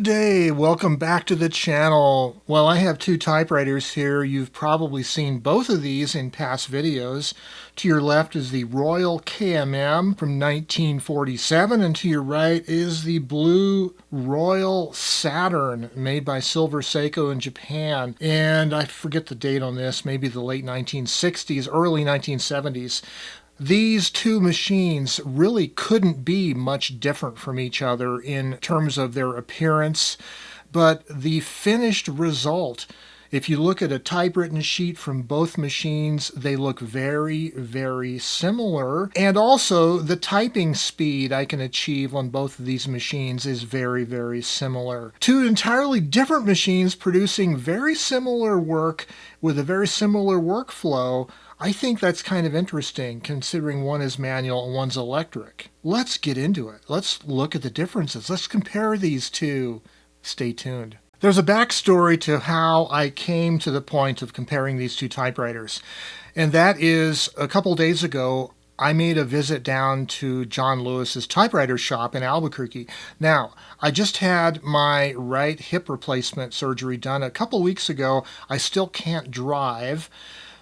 day, welcome back to the channel. Well, I have two typewriters here. You've probably seen both of these in past videos. To your left is the Royal KMM from 1947, and to your right is the blue Royal Saturn made by Silver Seiko in Japan. And I forget the date on this, maybe the late 1960s, early 1970s. These two machines really couldn't be much different from each other in terms of their appearance, but the finished result, if you look at a typewritten sheet from both machines, they look very, very similar. And also, the typing speed I can achieve on both of these machines is very, very similar. Two entirely different machines producing very similar work with a very similar workflow. I think that's kind of interesting, considering one is manual and one's electric. Let's get into it. Let's look at the differences. Let's compare these two. Stay tuned. There's a backstory to how I came to the point of comparing these two typewriters. And that is, a couple days ago, I made a visit down to John Lewis's typewriter shop in Albuquerque. Now, I just had my right hip replacement surgery done a couple weeks ago. I still can't drive.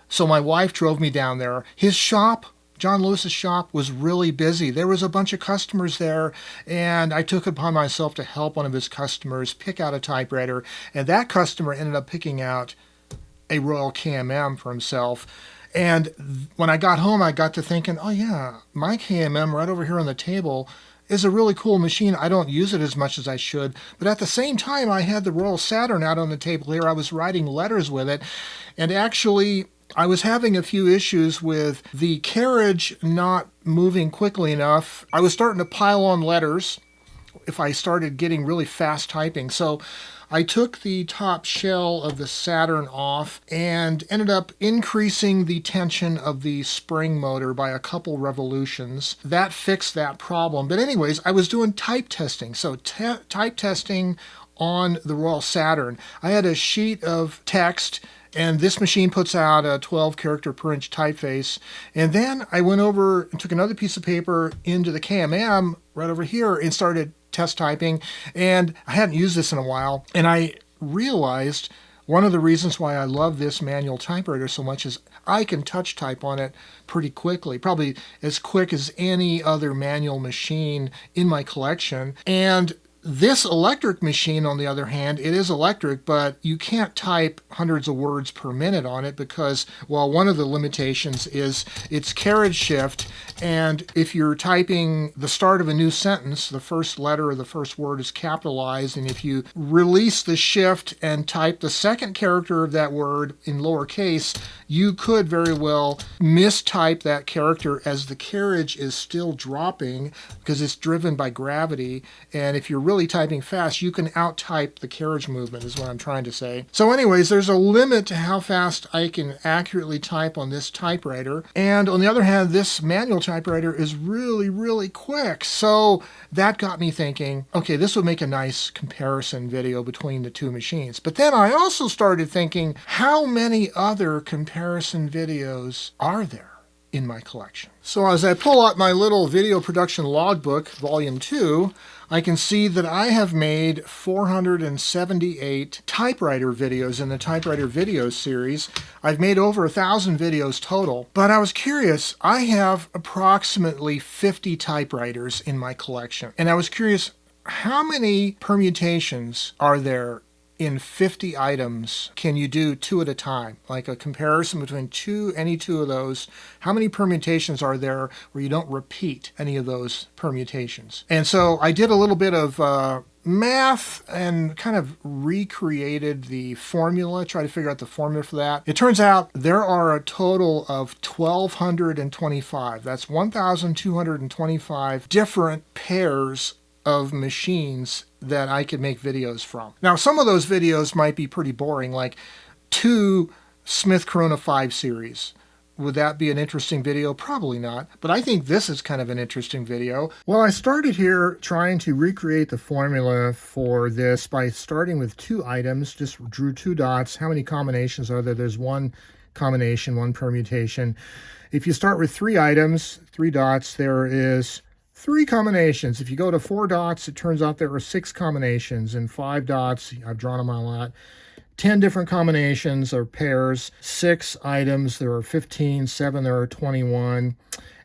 So my wife drove me down there. His shop, John Lewis's shop, was really busy. There was a bunch of customers there, and I took it upon myself to help one of his customers pick out a typewriter, and that customer ended up picking out a Royal KMM for himself. And when I got home, I got to thinking, oh yeah, my KMM right over here on the table is a really cool machine. I don't use it as much as I should, but at the same time, I had the Royal Saturn out on the table here. I was writing letters with it, and actually, I was having a few issues with the carriage not moving quickly enough. I was starting to pile on letters if I started getting really fast typing. So I took the top shell of the Saturn off and ended up increasing the tension of the spring motor by a couple revolutions. That fixed that problem. But anyways, I was doing type testing. So type testing on the Royal Saturn. I had a sheet of text, and this machine puts out a 12 character per inch typeface. And then I went over and took another piece of paper into the KMM right over here and started test typing. And I hadn't used this in a while. And I realized one of the reasons why I love this manual typewriter so much is I can touch type on it pretty quickly, probably as quick as any other manual machine in my collection. And this electric machine, on the other hand, it is electric, but you can't type hundreds of words per minute on it because, well, one of the limitations is its carriage shift. And if you're typing the start of a new sentence, the first letter or the first word is capitalized. And if you release the shift and type the second character of that word in lowercase, you could very well mistype that character as the carriage is still dropping because it's driven by gravity. And if you're really typing fast, you can out-type the carriage movement, is what I'm trying to say. So anyways, there's a limit to how fast I can accurately type on this typewriter. And on the other hand, this manual typewriter is really, really quick. So that got me thinking, okay, this would make a nice comparison video between the two machines. But then I also started thinking, how many other comparison videos are there in my collection? So as I pull out my little video production logbook, volume 2, I can see that I have made 478 typewriter videos in the typewriter videos series. I've made over 1,000 videos total, but I was curious. I have approximately 50 typewriters in my collection, and I was curious, how many permutations are there in 50 items? Can you do two at a time? Like a comparison between any two of those. How many permutations are there where you don't repeat any of those permutations? And so I did a little bit of math and kind of recreated the formula, try to figure out the formula for that. It turns out there are a total of 1,225. That's 1,225 different pairs of machines that I could make videos from. Now, some of those videos might be pretty boring, like 2 Smith Corona 5 series. Would that be an interesting video? Probably not, but I think this is kind of an interesting video. Well, I started here trying to recreate the formula for this by starting with 2 items, just drew 2 dots. How many combinations are there? There's 1 combination, 1 permutation. If you start with 3 items, 3 dots, there is 3 combinations. If you go to 4 dots, it turns out there are 6 combinations, and 5 dots, I've drawn them all out. 10 different combinations or pairs, 6 items, there are 15, 7, there are 21.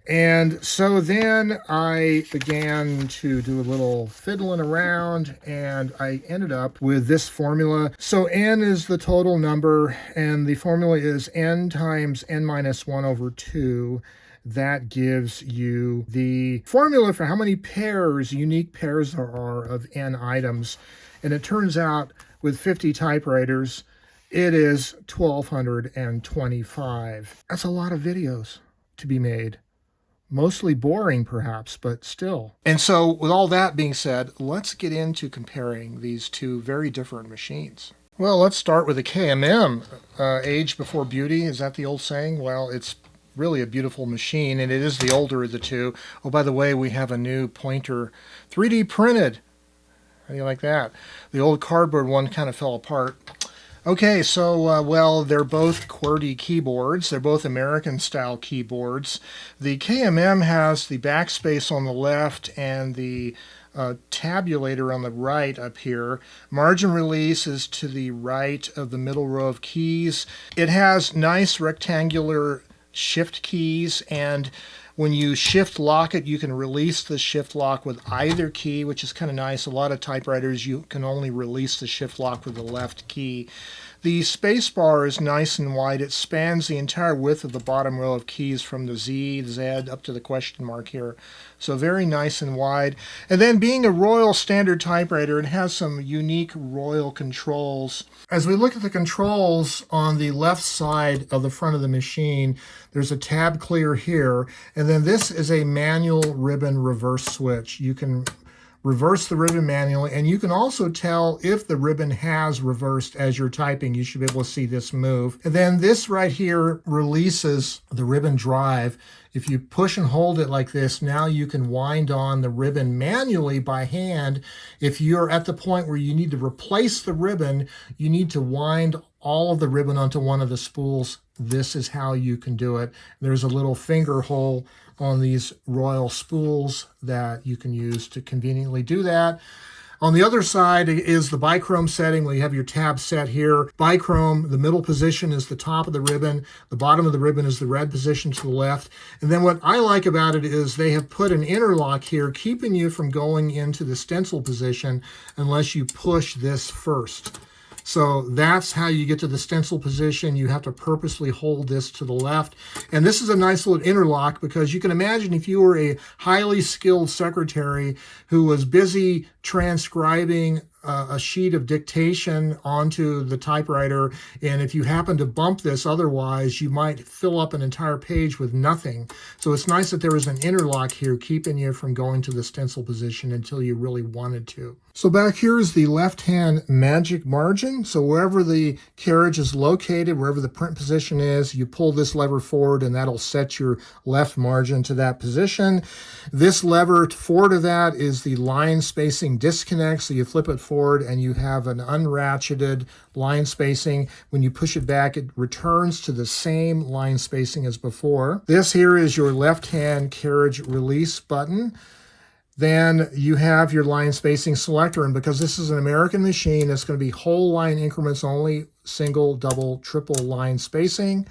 And so then I began to do a little fiddling around, and I ended up with this formula. So n is the total number, and the formula is n times n minus 1 over 2. That gives you the formula for how many pairs, unique pairs there are of n items. And it turns out with 50 typewriters, it is 1,225. That's a lot of videos to be made. Mostly boring, perhaps, but still. And so, with all that being said, let's get into comparing these two very different machines. Well, let's start with the KMM. Age before beauty, is that the old saying? Well, it's really a beautiful machine, and it is the older of the two. Oh, by the way, we have a new pointer, 3D printed. How do you like that? The old cardboard one kind of fell apart. Okay, so, well, they're both QWERTY keyboards. They're both American-style keyboards. The KMM has the backspace on the left and the tabulator on the right up here. Margin release is to the right of the middle row of keys. It has nice rectangular shift keys, and when you shift lock it, you can release the shift lock with either key, which is kind of nice. A lot of typewriters, you can only release the shift lock with the left key. The space bar is nice and wide. It spans the entire width of the bottom row of keys from the Z, the Z, up to the question mark here. So very nice and wide. And then being a Royal standard typewriter, it has some unique Royal controls. As we look at the controls on the left side of the front of the machine, there's a tab clear here, and then this is a manual ribbon reverse switch. You can reverse the ribbon manually, and you can also tell if the ribbon has reversed as you're typing. You should be able to see this move. And then this right here releases the ribbon drive. If you push and hold it like this, now you can wind on the ribbon manually by hand. If you're at the point where you need to replace the ribbon, you need to wind all of the ribbon onto one of the spools. This is how you can do it. There's a little finger hole on these Royal spools that you can use to conveniently do that. On the other side is the bichrome setting where you have your tab set here. Bichrome, the middle position is the top of the ribbon. The bottom of the ribbon is the red position to the left. And then what I like about it is they have put an interlock here, keeping you from going into the stencil position unless you push this first. So that's how you get to the stencil position. You have to purposely hold this to the left. And this is a nice little interlock because you can imagine if you were a highly skilled secretary who was busy transcribing a sheet of dictation onto the typewriter, and if you happen to bump this otherwise, you might fill up an entire page with nothing. So it's nice that there is an interlock here keeping you from going to the stencil position until you really wanted to. So back here is the left-hand magic margin. So wherever the carriage is located, wherever the print position is, you pull this lever forward and that'll set your left margin to that position. This lever forward of that is the line spacing disconnect. So you flip it forward and you have an unratcheted line spacing. When you push it back, it returns to the same line spacing as before. This here is your left-hand carriage release button. Then you have your line spacing selector, and because this is an American machine, it's going to be whole line increments only, single, double, triple line spacing.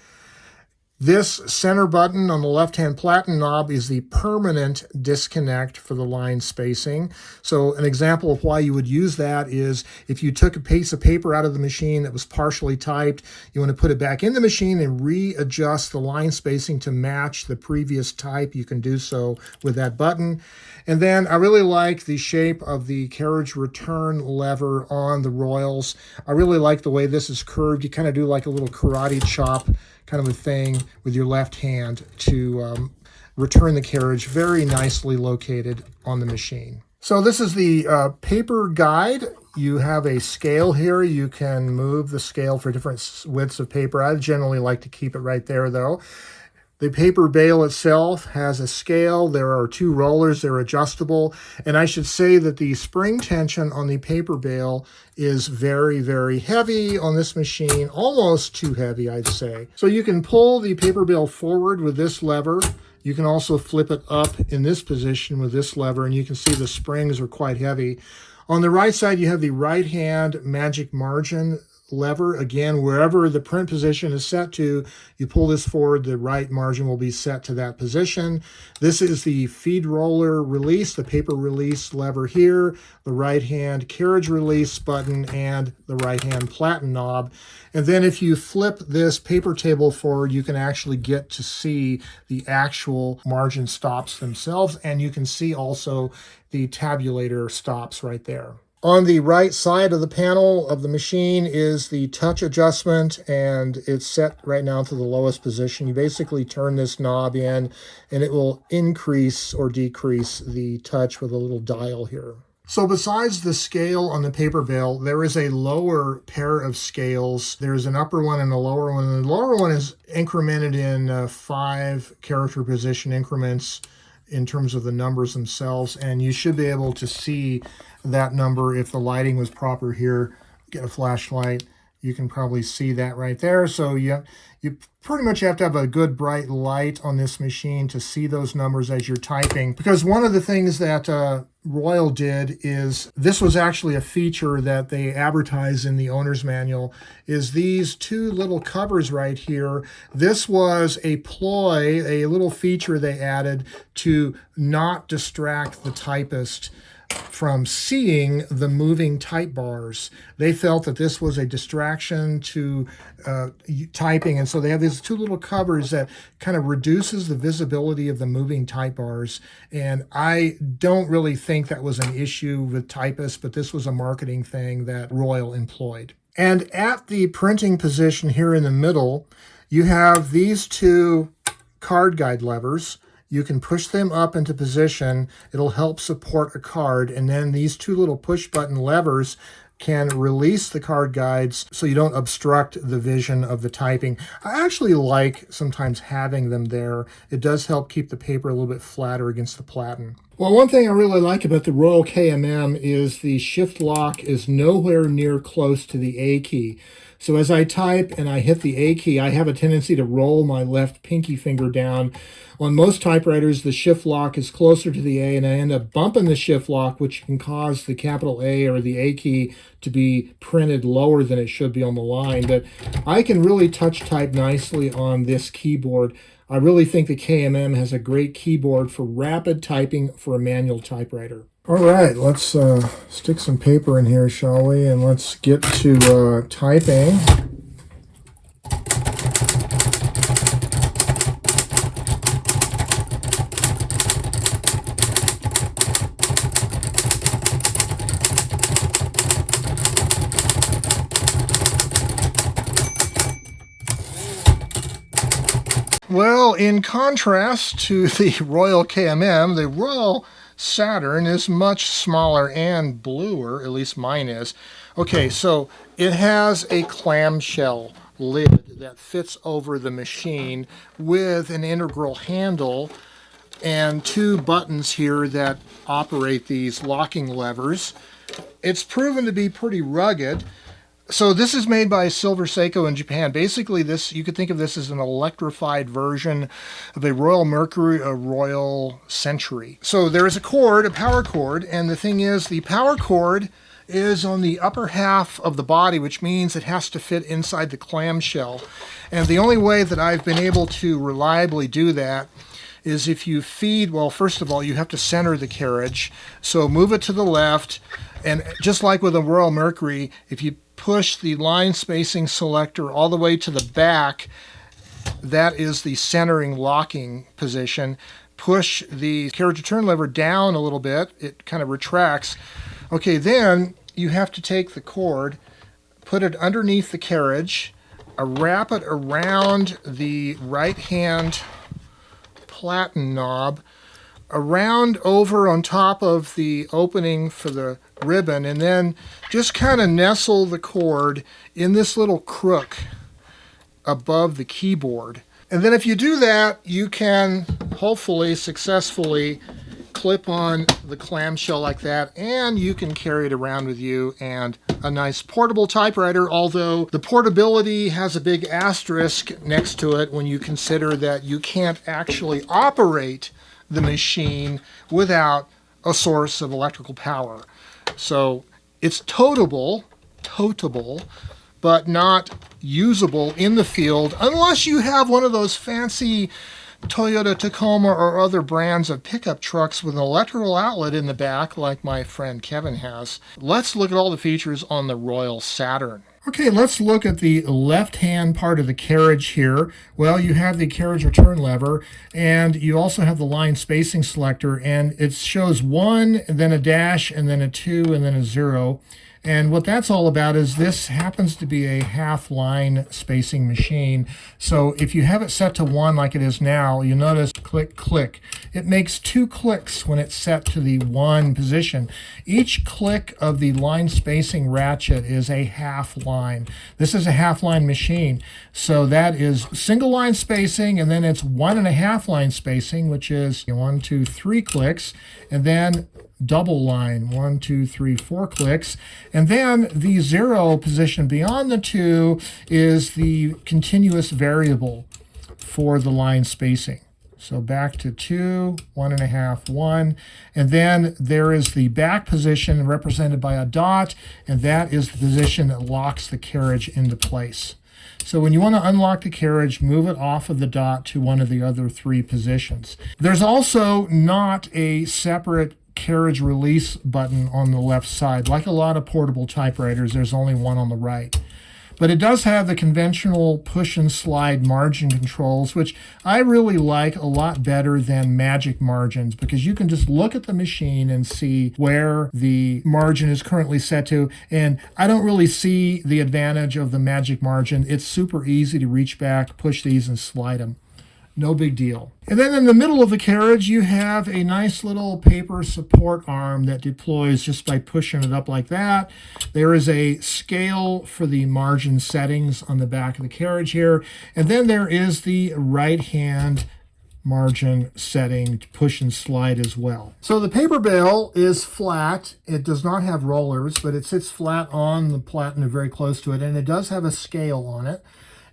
This center button on the left-hand platen knob is the permanent disconnect for the line spacing. So an example of why you would use that is if you took a piece of paper out of the machine that was partially typed, you want to put it back in the machine and readjust the line spacing to match the previous type. You can do so with that button. And then I really like the shape of the carriage return lever on the Royals. I really like the way this is curved. You kind of do like a little karate chop kind of a thing with your left hand to return the carriage, very nicely located on the machine. So this is the paper guide. You have a scale here. You can move the scale for different widths of paper. I generally like to keep it right there though. The paper bale itself has a scale. There are 2 rollers. They're adjustable. And I should say that the spring tension on the paper bale is very, very heavy on this machine, almost too heavy, I'd say. So you can pull the paper bale forward with this lever, You can also flip it up in this position with this lever, and you can see the springs are quite heavy. On the right side, you have the right hand magic margin lever. Again, wherever the print position is set to, you pull this forward, the right margin will be set to that position. This is the feed roller release, the paper release lever here, the right hand carriage release button, and the right hand platen knob. And then if you flip this paper table forward, you can actually get to see the actual margin stops themselves, and you can see also the tabulator stops right there. On the right side of the panel of the machine is the touch adjustment, and it's set right now to the lowest position. You basically turn this knob in, and it will increase or decrease the touch with a little dial here. So besides the scale on the paper bill, there is a lower pair of scales. There's an upper one and a lower one. And the lower one is incremented in 5 character position increments in terms of the numbers themselves, and you should be able to see that number if the lighting was proper here. Get a flashlight, you can probably see that right there. So you pretty much have to have a good bright light on this machine to see those numbers as you're typing, because one of the things that Royal did is, this was actually a feature that they advertise in the owner's manual, is these 2 little covers right here. This was a ploy, a little feature they added to not distract the typist from seeing the moving type bars. They felt that this was a distraction to typing, and so they have these 2 little covers that kind of reduces the visibility of the moving type bars. And I don't really think that was an issue with typists, but this was a marketing thing that Royal employed. And at the printing position here in the middle, you have these 2 card guide levers. You can push them up into position. It'll help support a card. And then these 2 little push button levers can release the card guides so you don't obstruct the vision of the typing. I actually like sometimes having them there. It does help keep the paper a little bit flatter against the platen. Well, one thing I really like about the Royal KMM is the shift lock is nowhere near close to the A key. So as I type and I hit the A key, I have a tendency to roll my left pinky finger down. On most typewriters, the shift lock is closer to the A, and I end up bumping the shift lock, which can cause the capital A or the A key to be printed lower than it should be on the line. But I can really touch type nicely on this keyboard. I really think the KMM has a great keyboard for rapid typing for a manual typewriter. All right, let's stick some paper in here, shall we? And let's get to typing. Well, in contrast to the Royal KMM, the Royal Saturn is much smaller and bluer, at least mine is. Okay, so it has a clamshell lid that fits over the machine with an integral handle and 2 buttons here that operate these locking levers. It's proven to be pretty rugged. So this is made by Silver Seiko in Japan. Basically, this, you could think of this as an electrified version of a Royal Mercury, a Royal Century. So there is a cord, a power cord, and the thing is, the power cord is on the upper half of the body, which means it has to fit inside the clamshell. And the only way that I've been able to reliably do that is if you feed, well, first of all, you have to center the carriage. So move it to the left, and just like with a Royal Mercury, if you push the line spacing selector all the way to the back, that is the centering locking position. Push the carriage return lever down a little bit, it kind of retracts. Okay, then you have to take the cord, put it underneath the carriage, wrap it around the right hand platen knob, around over on top of the opening for the ribbon, and then just kind of nestle the cord in this little crook above the keyboard. And then if you do that, you can hopefully successfully clip on the clamshell like that, and you can carry it around with you, and a nice portable typewriter, although the portability has a big asterisk next to it when you consider that you can't actually operate the machine without a source of electrical power. So it's toteable, but not usable in the field unless you have one of those fancy Toyota Tacoma or other brands of pickup trucks with an electrical outlet in the back like my friend Kevin has. Let's look at all the features on the Royal Saturn. Okay, let's look at the left-hand part of the carriage here. Well, you have the carriage return lever, and you also have the line spacing selector, and it shows 1, and then a dash, and then a 2, and then a 0. And what that's all about is this happens to be a half line spacing machine. So if you have it set to 1 like it is now, you'll notice click, click. It makes 2 clicks when it's set to the 1 position. Each click of the line spacing ratchet is a half line. This is a half line machine. So that is single line spacing, and then it's 1.5 line spacing, which is 1, 2, 3 clicks, and then double line, 1, 2, 3, 4 clicks. And then the 0 position beyond the 2 is the continuous variable for the line spacing. So back to 2, 1.5, 1. And then there is the back position represented by a dot, and that is the position that locks the carriage into place. So when you want to unlock the carriage, move it off of the dot to one of the other 3 positions. There's also not a separate carriage release button on the left side. Like a lot of portable typewriters, there's only one on the right. But it does have the conventional push and slide margin controls, which I really like a lot better than magic margins, because you can just look at the machine and see where the margin is currently set to. And I don't really see the advantage of the magic margin. It's super easy to reach back, push these, and slide them. No big deal. And then in the middle of the carriage, you have a nice little paper support arm that deploys just by pushing it up like that. There is a scale for the margin settings on the back of the carriage here. And then there is the right-hand margin setting to push and slide as well. So the paper bale is flat. It does not have rollers, but it sits flat on the platen very close to it, and it does have a scale on it.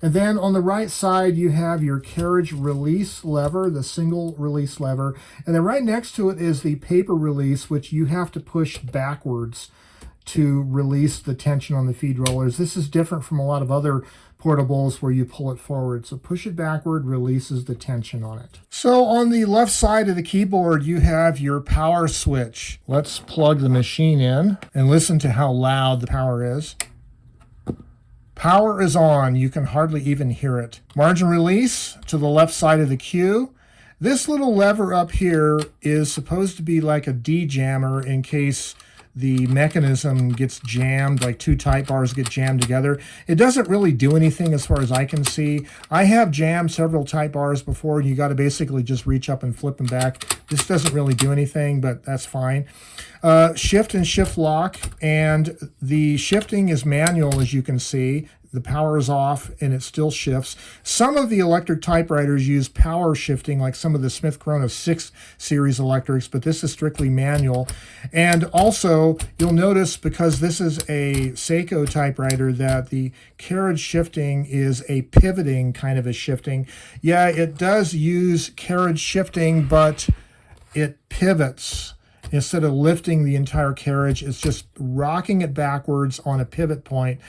And then on the right side, you have your carriage release lever, the single release lever. And then right next to it is the paper release, which you have to push backwards to release the tension on the feed rollers. This is different from a lot of other portables where you pull it forward. So push it backward, releases the tension on it. So on the left side of the keyboard, you have your power switch. Let's plug the machine in and listen to how loud the power is. Power is on. You can hardly even hear it. Margin release to the left side of the cue. This little lever up here is supposed to be like a D-jammer in case the mechanism gets jammed, like 2 type bars get jammed together. It doesn't really do anything as far as I can see. I have jammed several type bars before, and you got to basically just reach up and flip them back. This doesn't really do anything, but that's fine. Shift and shift lock, and the shifting is manual, as you can see. The power is off and it still shifts. Some of the electric typewriters use power shifting, like some of the Smith Corona 6 series electrics, but this is strictly manual. And also, you'll notice, because this is a Seiko typewriter, that the carriage shifting is a pivoting kind of a shifting. Yeah, it does use carriage shifting, but it pivots. Instead of lifting the entire carriage, it's just rocking it backwards on a pivot point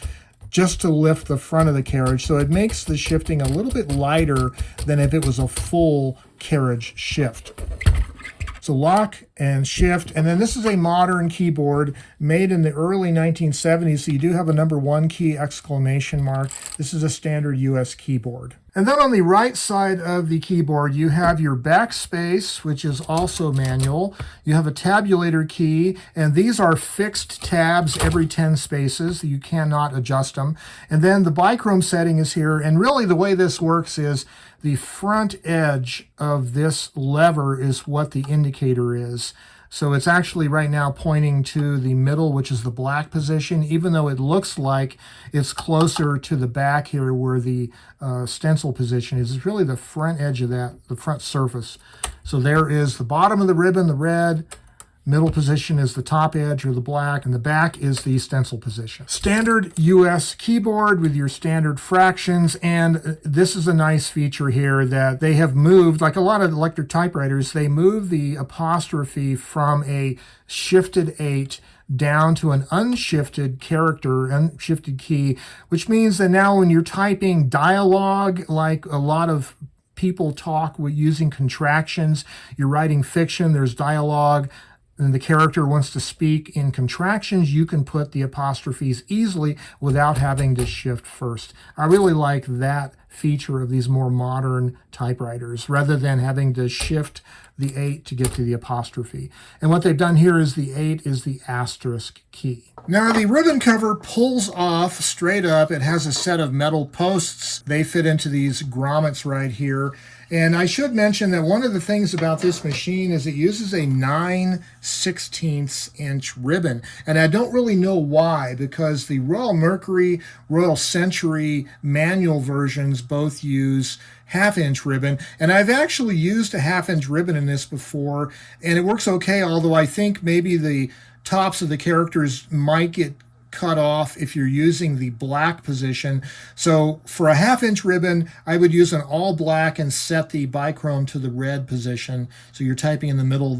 just to lift the front of the carriage. So it makes the shifting a little bit lighter than if it was a full carriage shift. So lock and shift. And then this is a modern keyboard made in the early 1970s. So you do have a number 1 key exclamation mark. This is a standard US keyboard. And then on the right side of the keyboard, you have your backspace, which is also manual. You have a tabulator key, and these are fixed tabs every 10 spaces. You cannot adjust them. And then the bichrome setting is here. And really the way this works is the front edge of this lever is what the indicator is. So it's actually right now pointing to the middle, which is the black position, even though it looks like it's closer to the back here where the stencil stencil position is really the front edge of that, the front surface. So there is the bottom of the ribbon, the red. Middle position is the top edge or the black, and the back is the stencil position. Standard US keyboard with your standard fractions, and this is a nice feature here that they have moved, like a lot of electric typewriters, they move the apostrophe from a shifted 8 down to an unshifted character, unshifted key, which means that now when you're typing dialogue, like a lot of people talk with using contractions, you're writing fiction, there's dialogue, and the character wants to speak in contractions, you can put the apostrophes easily without having to shift first. I really like that feature of these more modern typewriters, rather than having to shift the 8 to get to the apostrophe. And what they've done here is the 8 is the asterisk key. Now the ribbon cover pulls off straight up. It has a set of metal posts. They fit into these grommets right here. And I should mention that one of the things about this machine is it uses a 9/16 inch ribbon. And I don't really know why, because the Royal Mercury, Royal Century manual versions both use half-inch ribbon. And I've actually used a half-inch ribbon in this before, and it works okay, although I think maybe the tops of the characters might get cut off if you're using the black position. So for a half-inch ribbon, I would use an all black and set the bichrome to the red position. So you're typing in the middle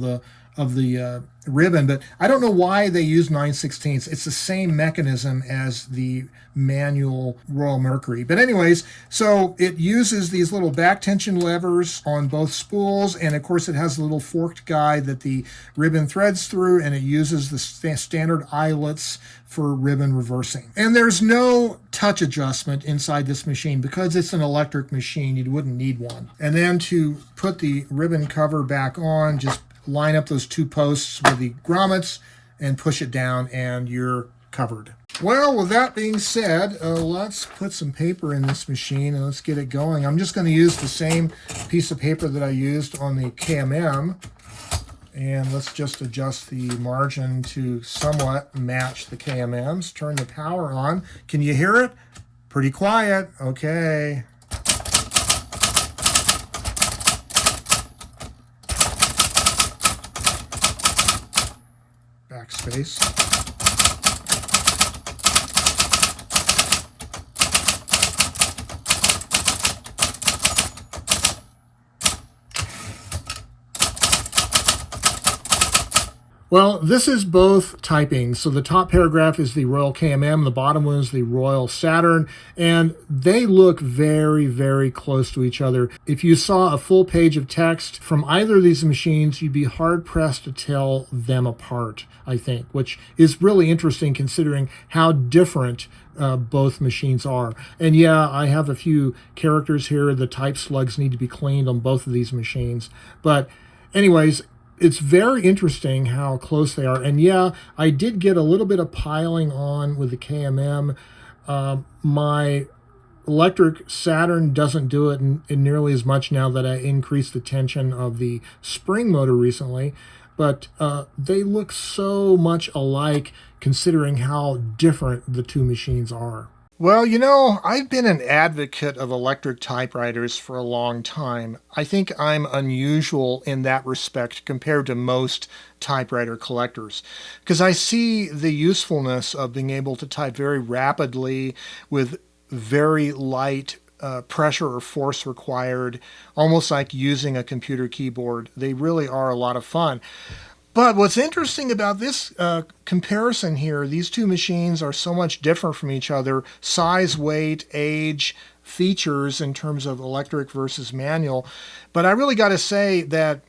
of the ribbon, but I don't know why they use 9/16. It's the same mechanism as the manual Royal Mercury. But anyways, so it uses these little back tension levers on both spools, and of course it has a little forked guide that the ribbon threads through, and it uses the standard eyelets for ribbon reversing. And there's no touch adjustment inside this machine because it's an electric machine. You wouldn't need one. And then to put the ribbon cover back on, just line up those two posts with the grommets and push it down, and you're covered. Well, with that being said, let's put some paper in this machine and let's get it going. I'm just going to use the same piece of paper that I used on the KMM, and let's just adjust the margin to somewhat match the KMMs. Turn the power on. Can you hear it? Pretty quiet. Okay. Backspace. Well, this is both typing. So the top paragraph is the Royal KMM, the bottom one is the Royal Saturn, and they look very, very close to each other. If you saw a full page of text from either of these machines, you'd be hard-pressed to tell them apart, I think, which is really interesting considering how different both machines are. And yeah, I have a few characters here. The type slugs need to be cleaned on both of these machines. But anyways, it's very interesting how close they are. And yeah, I did get a little bit of piling on with the KMM. My electric Saturn doesn't do it in nearly as much now that I increased the tension of the spring motor recently. But they look so much alike considering how different the two machines are. Well, you know, I've been an advocate of electric typewriters for a long time. I think I'm unusual in that respect compared to most typewriter collectors, because I see the usefulness of being able to type very rapidly with very light pressure or force required, almost like using a computer keyboard. They really are a lot of fun. But what's interesting about this comparison here, these two machines are so much different from each other, size, weight, age, features in terms of electric versus manual. But I really got to say that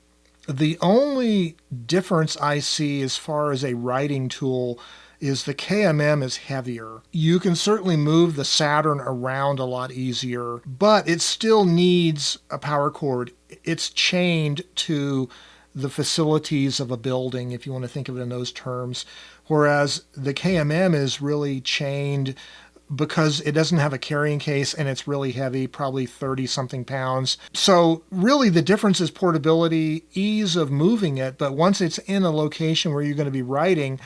the only difference I see as far as a writing tool is the KMM is heavier. You can certainly move the Saturn around a lot easier, but it still needs a power cord. It's chained to the facilities of a building, if you want to think of it in those terms, whereas the KMM is really chained because it doesn't have a carrying case and it's really heavy, probably 30-something pounds. So really the difference is portability, ease of moving it, but once it's in a location where you're going to be writing,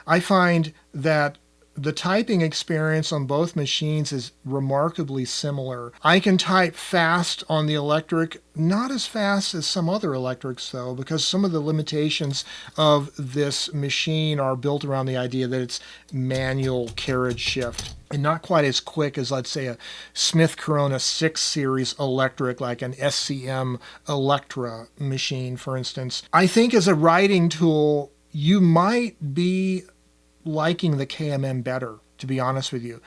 I find that the typing experience on both machines is remarkably similar. I can type fast on the electric, not as fast as some other electrics though, because some of the limitations of this machine are built around the idea that it's manual carriage shift and not quite as quick as, let's say, a Smith Corona 6 Series electric, like an SCM Electra machine, for instance. I think as a writing tool, you might be liking the KMM better, to be honest with you.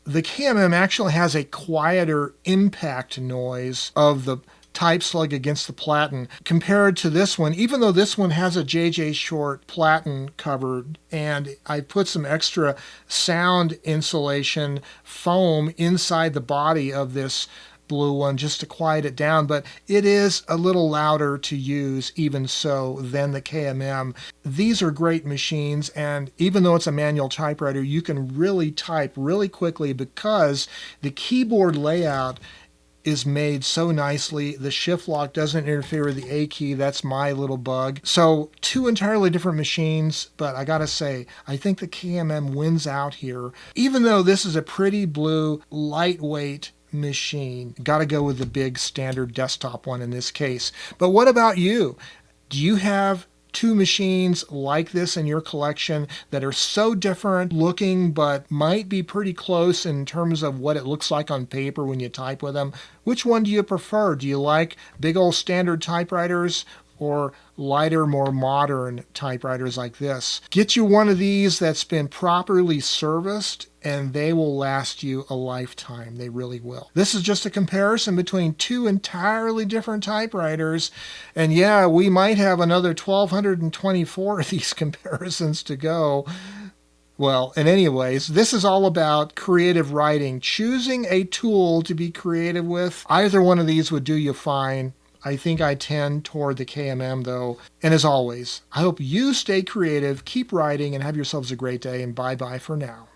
The KMM actually has a quieter impact noise of the type slug against the platen compared to this one, even though this one has a JJ Short platen covered, and I put some extra sound insulation foam inside the body of this blue one just to quiet it down, but it is a little louder to use even so than the KMM. These are great machines, and even though it's a manual typewriter, you can really type really quickly because the keyboard layout is made so nicely. The shift lock doesn't interfere with the A key. That's my little bug. So two entirely different machines, but I gotta say, I think the KMM wins out here. Even though this is a pretty blue, lightweight machine, gotta go with the big standard desktop one in this case. But what about you? Do you have two machines like this in your collection that are so different looking but might be pretty close in terms of what it looks like on paper when you type with them? Which one do you prefer? Do you like big old standard typewriters or lighter, more modern typewriters like this? Get you one of these that's been properly serviced and they will last you a lifetime. They really will. This is just a comparison between two entirely different typewriters. And yeah, we might have another 1,224 of these comparisons to go. Well, and anyways, this is all about creative writing. Choosing a tool to be creative with. Either one of these would do you fine. I think I tend toward the KMM though. And as always, I hope you stay creative, keep writing, and have yourselves a great day, and bye-bye for now.